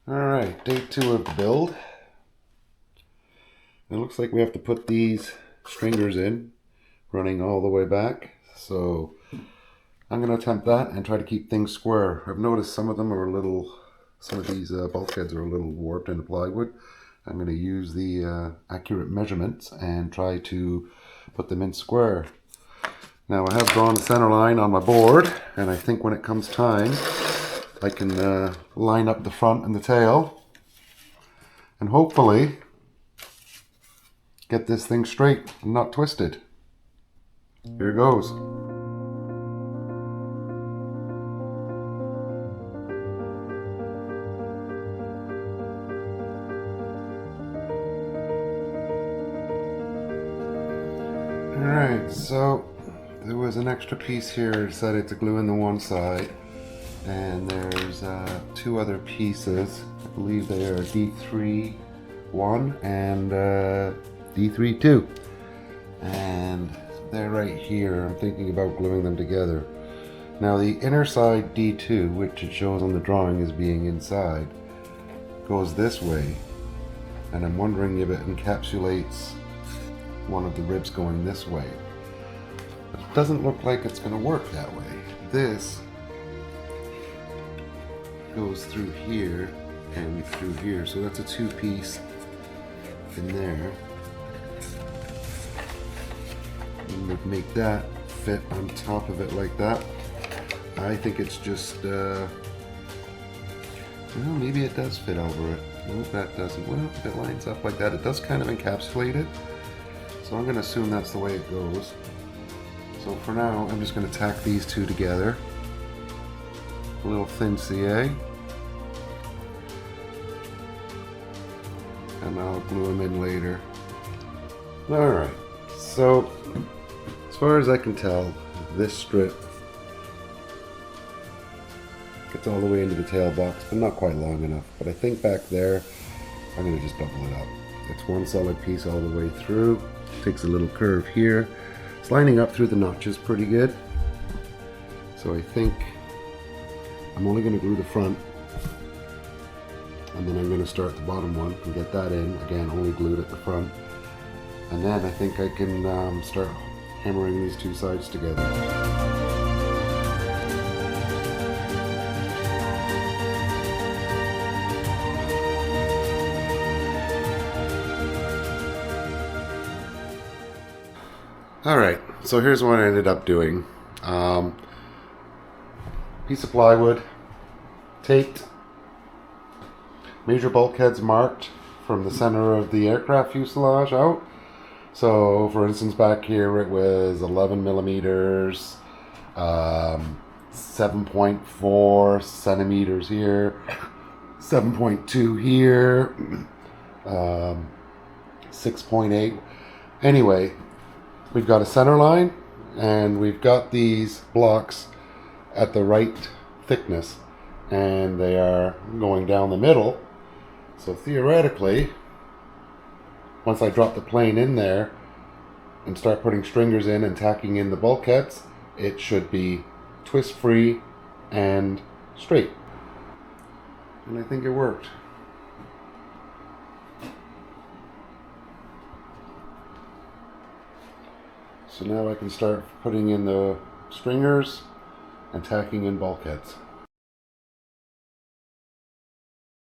Alright, day 2 of the build. It looks like we have to put these stringers in, running all the way back. So I'm going to attempt that and try to keep things square. I've noticed some of them are some of these bulkheads are a little warped in the plywood. I'm going to use the accurate measurements and try to put them in square. Now I have drawn a center line on my board, and I think when it comes time, I can line up the front and the tail and hopefully get this thing straight and not twisted. Here goes. Alright, so there was an extra piece here I decided to glue in the one side, and there's 2 other pieces. I believe they are D3-1 and D3-2, and they're right here. I'm thinking about gluing them together. Now the inner side D2, which it shows on the drawing as being inside, goes this way, and I'm wondering if it encapsulates one of the ribs going this way. But it doesn't look like it's going to work that way. This goes through here and through here, so that's a 2-piece in there. And would make that fit on top of it like that. I think it's just well, maybe it does fit over it. No, that doesn't. Well, if it lines up like that, it does kind of encapsulate it. So I'm going to assume that's the way it goes. So for now, I'm just going to tack these 2 together. A little thin CA. And I'll glue them in later. Alright, so as far as I can tell, this strip gets all the way into the tail box, but not quite long enough. But I think back there, I'm going to just double it up. It's one solid piece all the way through. Takes a little curve here. It's lining up through the notches pretty good. So I think I'm only going to glue the front, and then I'm going to start the bottom one and get that in. Again, only glued at the front. And then I think I can start hammering these 2 sides together. Alright, so here's what I ended up doing. Piece of plywood, taped, major bulkheads marked from the center of the aircraft fuselage out. So for instance, back here it was 11 millimeters, 7.4 centimeters here, 7.2 here, 6.8. Anyway, we've got a center line, and we've got these blocks at the right thickness, and they are going down the middle. So theoretically, once I drop the plane in there and start putting stringers in and tacking in the bulkheads, it should be twist free and straight. And I think it worked. So now I can start putting in the stringers and tacking in bulkheads.